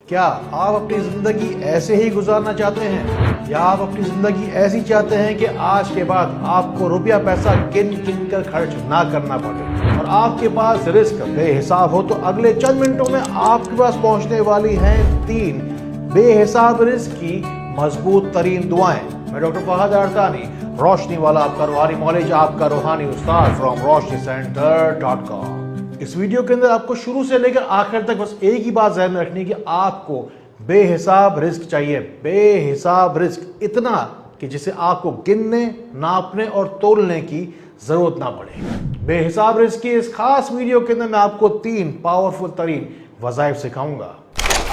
کیا آپ اپنی زندگی ایسے ہی گزارنا چاہتے ہیں یا آپ اپنی زندگی ایسی چاہتے ہیں کہ آج کے بعد آپ کو روپیہ پیسہ گن گن کر خرچ نہ کرنا پڑے اور آپ کے پاس رزق بے حساب ہو؟ تو اگلے چند منٹوں میں آپ کے پاس پہنچنے والی ہیں 3 بے حساب رزق کی مضبوط ترین دعائیں۔ میں ڈاکٹر فہد ارتانی، روشنی والا آپ کا روحانی معالج، آپ کا روحانی استاد فرام roshnicenter.com۔ اس ویڈیو کے اندر آپ کو شروع سے لے کر آخر تک بس ایک ہی بات ذہن میں رکھنی کہ آپ کو بے حساب رزق چاہیے، بے حساب رزق، اتنا کہ جسے آپ کو گننے، ناپنے اور تولنے کی ضرورت نہ پڑے۔ بے حساب رزق کی اس خاص ویڈیو کے اندر میں آپ کو 3 پاورفل ترین وظائف سکھاؤں گا۔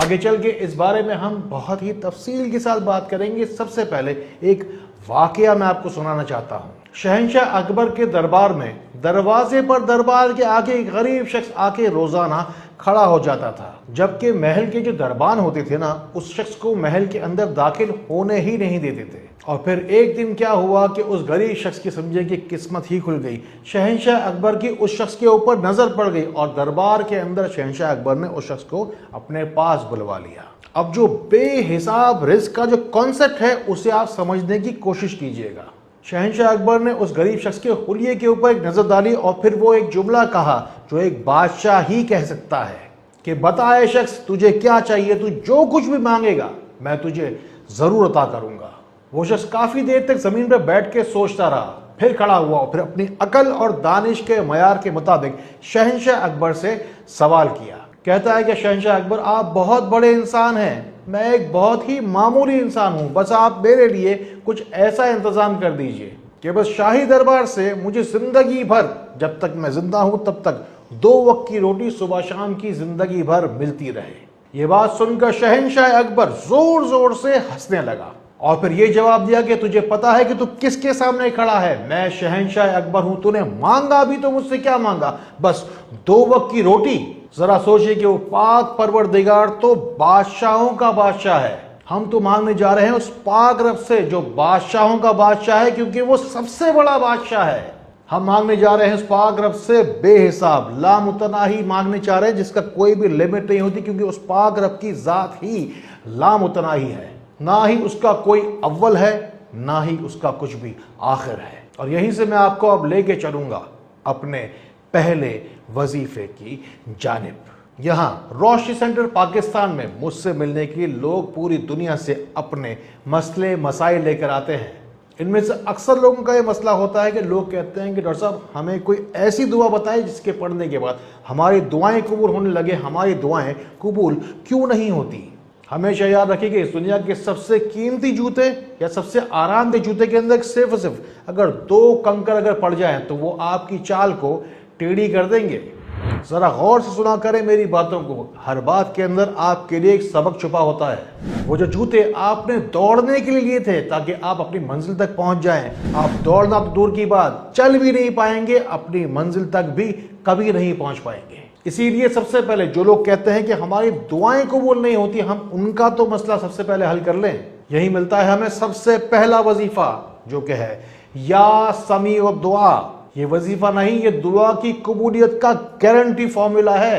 آگے چل کے اس بارے میں ہم بہت ہی تفصیل کے ساتھ بات کریں گے۔ سب سے پہلے ایک واقعہ میں آپ کو سنانا چاہتا ہوں۔ شہنشاہ اکبر کے دربار میں دروازے پر دربار کے آگے ایک غریب شخص آ کے روزانہ کھڑا ہو جاتا تھا، جبکہ محل کے جو دربان ہوتے تھے نا، اس شخص کو محل کے اندر داخل ہونے ہی نہیں دیتے تھے۔ اور پھر ایک دن کیا ہوا کہ اس غریب شخص کی سمجھے کہ قسمت ہی کھل گئی۔ شہنشاہ اکبر کی اس شخص کے اوپر نظر پڑ گئی اور دربار کے اندر شہنشاہ اکبر نے اس شخص کو اپنے پاس بلوا لیا۔ اب جو بے حساب رزق کا جو کانسیپٹ ہے اسے آپ سمجھنے کی کوشش کیجئے گا۔ شہنشاہ اکبر نے اس غریب شخص کے حلیے کے اوپر ایک نظر ڈالی اور پھر وہ ایک جملہ کہا جو ایک بادشاہ ہی کہہ سکتا ہے کہ بتا اے شخص تجھے کیا چاہیے، تو جو کچھ بھی مانگے گا میں تجھے ضرور عطا کروں گا۔ وہ شخص کافی دیر تک زمین پر بیٹھ کے سوچتا رہا، پھر کھڑا ہوا اور پھر اپنی عقل اور دانش کے معیار کے مطابق شہنشاہ اکبر سے سوال کیا۔ کہتا ہے کہ شہنشاہ اکبر، آپ بہت بڑے انسان ہیں، میں ایک بہت ہی معمولی انسان ہوں، بس آپ میرے لیے کچھ ایسا انتظام کر دیجئے کہ بس شاہی دربار سے مجھے زندگی بھر، جب تک میں زندہ ہوں تب تک 2 وقت کی روٹی صبح شام کی زندگی بھر ملتی رہے۔ یہ بات سن کر شہنشاہ اکبر زور زور سے ہنسنے لگا اور پھر یہ جواب دیا کہ تجھے پتا ہے کہ تو کس کے سامنے کھڑا ہے؟ میں شہنشاہ اکبر ہوں، تو نے مانگا بھی تو مجھ سے کیا مانگا؟ بس 2 وقت کی روٹی۔ ذرا سوچئے کہ وہ پاک پروردگار تو بادشاہوں کا بادشاہ ہے، ہم تو مانگنے جا رہے ہیں اس پاک رب سے جو بادشاہوں کا بادشاہ ہے، کیونکہ وہ سب سے بڑا بادشاہ ہے۔ ہم مانگنے جا رہے ہیں اس پاک رب سے بے حساب، لامتناہی مانگنے چاہ رہے ہیں، جس کا کوئی بھی لمٹ نہیں ہوتی، کیونکہ اس پاک رب کی ذات ہی لامتناہی ہے، نہ ہی اس کا کوئی اول ہے نہ ہی اس کا کچھ بھی آخر ہے۔ اور یہیں سے میں آپ کو اب لے کے چلوں گا اپنے پہلے وظیفے کی جانب۔ یہاں روشنی سینٹر پاکستان میں مجھ سے ملنے کے لیے لوگ پوری دنیا سے اپنے مسئلے مسائل لے کر آتے ہیں۔ ان میں سے اکثر لوگوں کا یہ مسئلہ ہوتا ہے کہ لوگ کہتے ہیں کہ ڈاکٹر صاحب ہمیں کوئی ایسی دعا بتائے جس کے پڑھنے کے بعد ہماری دعائیں قبول ہونے لگے، ہماری دعائیں قبول کیوں نہیں ہوتی؟ ہمیشہ یاد رکھیے کہ اس دنیا کے سب سے قیمتی جوتے یا سب سے آرام دہ جوتے کے اندر صرف اگر 2 کنکر اگر پڑ جائیں تو وہ آپ کی چال کو ٹیڑھی کر دیں گے۔ ذرا غور سے سنا کریں میری باتوں کو، ہر بات کے اندر آپ کے لیے ایک سبق چھپا ہوتا ہے۔ وہ جو جوتے آپ نے دوڑنے کے لیے لیے تھے تاکہ آپ اپنی منزل تک پہنچ جائیں، آپ دوڑنا تو دور کی بات چل بھی نہیں پائیں گے، اپنی منزل تک بھی کبھی نہیں پہنچ پائیں گے۔ اسی لیے سب سے پہلے جو لوگ کہتے ہیں کہ ہماری دعائیں قبول نہیں ہوتی، ہم ان کا تو مسئلہ سب سے پہلے حل کر لیں۔ یہی ملتا ہے ہمیں سب سے پہلا وظیفہ جو کہ ہے یا سمیع الدعا۔ یہ وظیفہ نہیں، یہ دعا کی قبولیت کا گارنٹی فارمولا ہے۔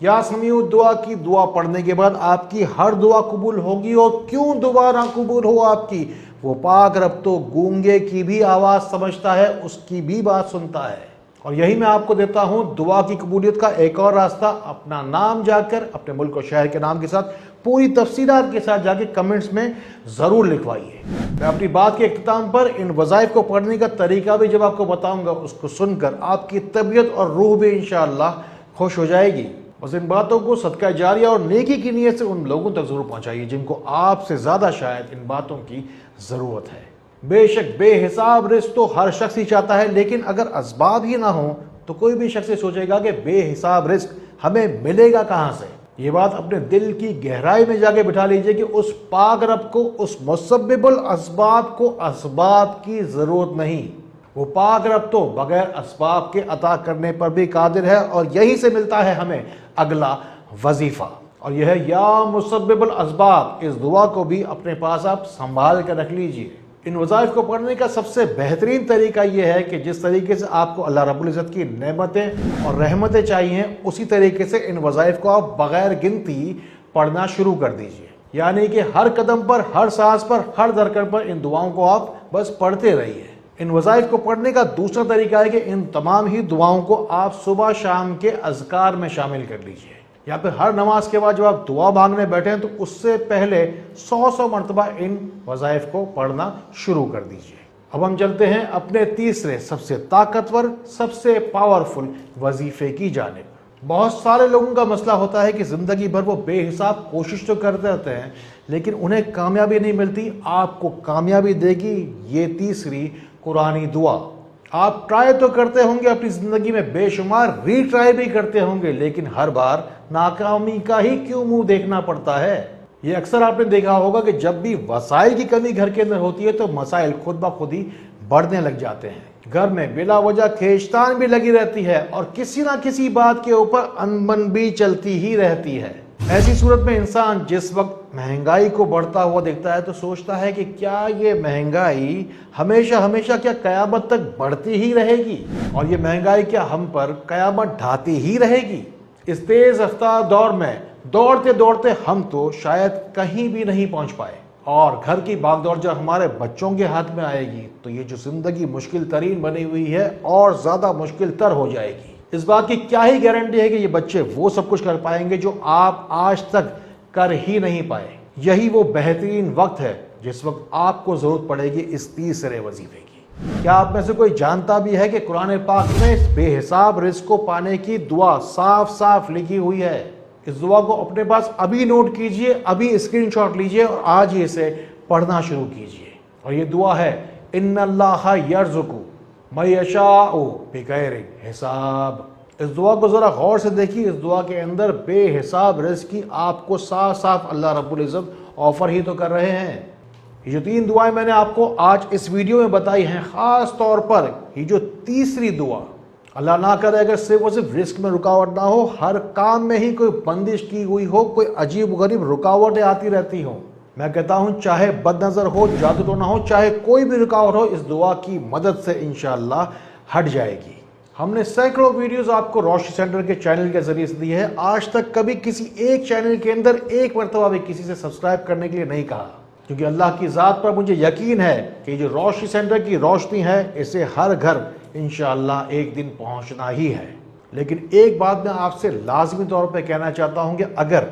یا سمیع الدعا کی دعا پڑھنے کے بعد آپ کی ہر دعا قبول ہوگی، اور کیوں دعا نہ قبول ہو آپ کی؟ وہ پاک رب تو گونگے کی بھی آواز سمجھتا ہے، اس کی بھی بات سنتا ہے۔ اور یہی میں آپ کو دیتا ہوں دعا کی قبولیت کا ایک اور راستہ۔ اپنا نام جا کر اپنے ملک و شہر کے نام کے ساتھ پوری تفصیلات کے ساتھ جا کے کمنٹس میں ضرور لکھوائیے۔ میں اپنی بات کے اختتام پر ان وظائف کو پڑھنے کا طریقہ بھی جب آپ کو بتاؤں گا، اس کو سن کر آپ کی طبیعت اور روح بھی انشاءاللہ خوش ہو جائے گی۔ بس ان باتوں کو صدقہ جاریہ اور نیکی کی نیت سے ان لوگوں تک ضرور پہنچائیے جن کو آپ سے زیادہ شاید ان باتوں کی ضرورت ہے۔ بے شک بے حساب رزق تو ہر شخص ہی چاہتا ہے، لیکن اگر اسباب ہی نہ ہوں تو کوئی بھی شخص سوچے گا کہ بے حساب رزق ہمیں ملے گا کہاں سے۔ یہ بات اپنے دل کی گہرائی میں جا کے بٹھا لیجئے کہ اس پاک رب کو، اس مسبب الاسباب کو اسباب کی ضرورت نہیں۔ وہ پاک رب تو بغیر اسباب کے عطا کرنے پر بھی قادر ہے۔ اور یہی سے ملتا ہے ہمیں اگلا وظیفہ، اور یہ ہے یا مسبب الاسباب۔ اس دعا کو بھی اپنے پاس آپ سنبھال کر رکھ لیجئے۔ ان وظائف کو پڑھنے کا سب سے بہترین طریقہ یہ ہے کہ جس طریقے سے آپ کو اللہ رب العزت کی نعمتیں اور رحمتیں چاہیے، اسی طریقے سے ان وظائف کو آپ بغیر گنتی پڑھنا شروع کر دیجئے. یعنی کہ ہر قدم پر، ہر سانس پر، ہر دھڑکن پر ان دعاؤں کو آپ بس پڑھتے رہیے. ان وظائف کو پڑھنے کا دوسرا طریقہ ہے کہ ان تمام ہی دعاؤں کو آپ صبح شام کے اذکار میں شامل کر لیجئے. یا پھر ہر نماز کے بعد جب آپ دعا مانگنے بیٹھے ہیں تو اس سے پہلے 100 مرتبہ ان وظائف کو پڑھنا شروع کر دیجئے. اب ہم چلتے ہیں اپنے تیسرے سب سے طاقتور، سب سے پاورفل وظیفے کی جانب. بہت سارے لوگوں کا مسئلہ ہوتا ہے کہ زندگی بھر وہ بے حساب کوشش تو کرتے رہتے ہیں لیکن انہیں کامیابی نہیں ملتی. آپ کو کامیابی دے گی یہ تیسری قرآنی دعا. آپ ٹرائی تو کرتے ہوں گے اپنی زندگی میں بے شمار، ری ٹرائی بھی کرتے ہوں گے، لیکن ہر بار ناکامی کا ہی کیوں منہ دیکھنا پڑتا ہے؟ یہ اکثر آپ نے دیکھا ہوگا کہ جب بھی وسائل کی کمی گھر کے اندر ہوتی ہے تو مسائل خود بخود ہی بڑھنے لگ جاتے ہیں. گھر میں بلا وجہ کھینچتان بھی لگی رہتی ہے اور کسی نہ کسی بات کے اوپر انبن بھی چلتی ہی رہتی ہے. ایسی صورت میں انسان جس وقت مہنگائی کو بڑھتا ہوا دیکھتا ہے تو سوچتا ہے کہ کیا یہ مہنگائی ہمیشہ کیا قیامت تک بڑھتی ہی رہے گی، اور یہ مہنگائی کیا ہم پر قیامت ڈھاتی ہی رہے گی؟ اس تیز رفتار دور میں دوڑتے ہم تو شاید کہیں بھی نہیں پہنچ پائے، اور گھر کی بھاگ دوڑ جب ہمارے بچوں کے ہاتھ میں آئے گی تو یہ جو زندگی مشکل ترین بنی ہوئی ہے اور زیادہ مشکل تر ہو جائے گی. اس بات کی کیا ہی گارنٹی ہے کہ یہ بچے وہ سب کچھ کر پائیں گے جو آپ آج تک کر ہی نہیں پائے. یہی وہ بہترین وقت ہے جس وقت آپ کو ضرورت پڑے گی اس تیسرے وظیفے کی. کیا آپ میں سے کوئی جانتا بھی ہے کہ قرآن پاک میں بے حساب رزق کو پانے کی دعا صاف لکھی ہوئی ہے؟ اس دعا کو اپنے پاس ابھی نوٹ کیجئے، ابھی اسکرین شاٹ لیجئے اور آج ہی اسے پڑھنا شروع کیجئے. اور یہ دعا ہے ان اللہ یرزق من یشاء بغیر حساب. اس دعا کو ذرا غور سے دیکھیے. اس دعا کے اندر بے حساب رزق کی آپ کو صاف اللہ رب العزت آفر ہی تو کر رہے ہیں. یہ جو 3 دعائیں میں نے آپ کو آج اس ویڈیو میں بتائی ہیں، خاص طور پر یہ جو تیسری دعا، اللہ نہ کرے اگر صرف اور صرف رزق میں رکاوٹ نہ ہو، ہر کام میں ہی کوئی بندش کی ہوئی ہو، کوئی عجیب غریب رکاوٹیں آتی رہتی ہوں. میں کہتا ہوں چاہے بد نظر ہو، جادو ٹونا ہو، چاہے کوئی بھی رکاوٹ ہو، اس دعا کی مدد سے انشاءاللہ ہٹ جائے گی. ہم نے سینکڑوں ویڈیوز آپ کو روشنی سینٹر کے چینل کے ذریعے سے دی ہے. آج تک کبھی کسی ایک چینل کے اندر ایک مرتبہ بھی کسی سے سبسکرائب کرنے کے لیے نہیں کہا، کیونکہ اللہ کی ذات پر مجھے یقین ہے کہ یہ جو روشنی سینٹر کی روشنی ہے اسے ہر گھر انشاءاللہ ایک دن پہنچنا ہی ہے. لیکن ایک بات میں آپ سے لازمی طور پہ کہنا چاہتا ہوں کہ اگر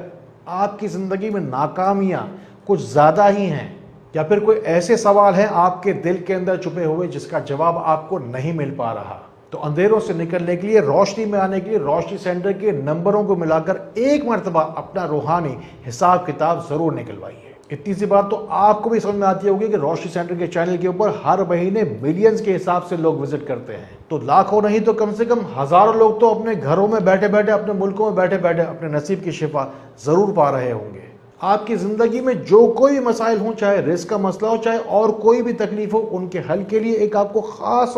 آپ کی زندگی میں ناکامیاں کچھ زیادہ ہی ہیں، یا پھر کوئی ایسے سوال ہیں آپ کے دل کے اندر چھپے ہوئے جس کا جواب آپ کو نہیں مل پا رہا، تو اندھیروں سے نکلنے کے لیے، روشنی میں آنے کے لیے روشنی سینٹر کے نمبروں کو ملا کر ایک مرتبہ اپنا روحانی حساب کتاب ضرور نکلوائیے. اتنی سی بات تو آپ کو بھی سمجھ میں آتی ہوگی کہ روشنی سینٹر کے چینل کے اوپر ہر مہینے ملینز کے حساب سے لوگ وزٹ کرتے ہیں، تو لاکھوں نہیں تو کم سے کم ہزاروں لوگ تو اپنے گھروں میں بیٹھے اپنے ملکوں میں بیٹھے اپنے نصیب کی شفا ضرور پا رہے ہوں گے. آپ کی زندگی میں جو کوئی مسائل ہوں، چاہے رزق کا مسئلہ ہو، چاہے اور کوئی بھی تکلیف ہو، ان کے حل کے لیے ایک آپ کو خاص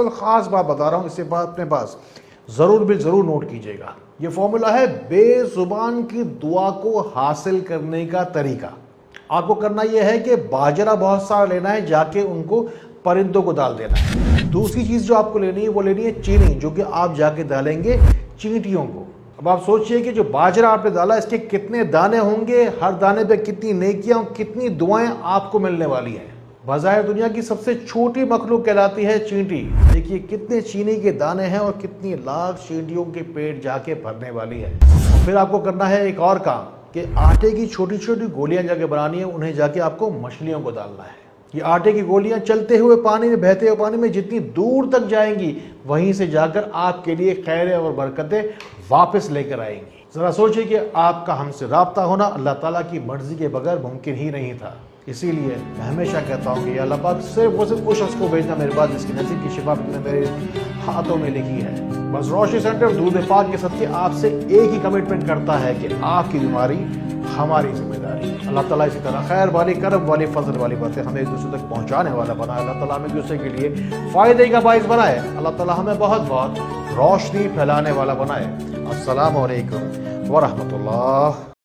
بات بتا رہا ہوں. اسے بات اپنے پاس ضرور نوٹ کیجئے گا. یہ فارمولا ہے بے زبان کی دعا کو حاصل کرنے کا طریقہ. آپ کو کرنا یہ ہے کہ باجرہ بہت سارا لینا ہے، جا کے ان کو پرندوں کو ڈال دینا ہے. دوسری چیز جو آپ کو لینی ہے وہ لینی ہے چینی، جو کہ آپ جا کے ڈالیں گے چینٹیوں کو. اب آپ سوچئے کہ جو باجرہ آپ نے ڈالا اس کے کتنے دانے ہوں گے، ہر دانے پہ کتنی نیکیاں، کتنی دعائیں آپ کو ملنے والی ہیں. بظاہر دنیا کی سب سے چھوٹی مخلوق کہلاتی ہے چینٹی. دیکھیے کتنے چینی کے دانے ہیں اور کتنی لاکھ چینٹیوں کے پیٹ جا کے بھرنے والی ہے. پھر آپ کو کرنا ہے ایک اور کام کہ آٹے کی چھوٹی گولیاں جا کے بنانی ہیں، انہیں جا کے آپ کو مچھلیوں کو ڈالنا ہے. یہ آٹے کی گولیاں چلتے ہوئے پانی میں، بہتے ہوئے پانی میں جتنی دور تک جائیں گی وہیں سے جا کر آپ کے لیے خیر اور برکتیں واپس لے کر آئیں گی. ذرا سوچیں کہ آپ کا ہم سے رابطہ ہونا اللہ تعالیٰ کی مرضی کے بغیر ممکن ہی نہیں تھا. اسی لیے میں ہمیشہ کہتا ہوں کہ یا اللہ پاک صرف اس شخص کو بھیجنا میرے پاس جس کی نصیب کی شفا میرے ہاتھوں میں لکھی ہے. بس روشنی سینٹر درود پاک کے صدقے آپ سے ایک ہی کمٹمنٹ کرتا ہے کہ آپ کی بیماری ہماری ذمہ داری. اللہ تعالیٰ اسی طرح خیر والی، کرم والی، فضل والی باتیں ہمیں ایک دوسرے تک پہنچانے والا بنائے. اللہ تعالیٰ ہمیں ایک دوسرے کے لیے فائدے کا باعث بنائے. اللہ تعالیٰ ہمیں بہت روشنی پھیلانے والا بنائے. السلام علیکم ورحمۃ اللہ.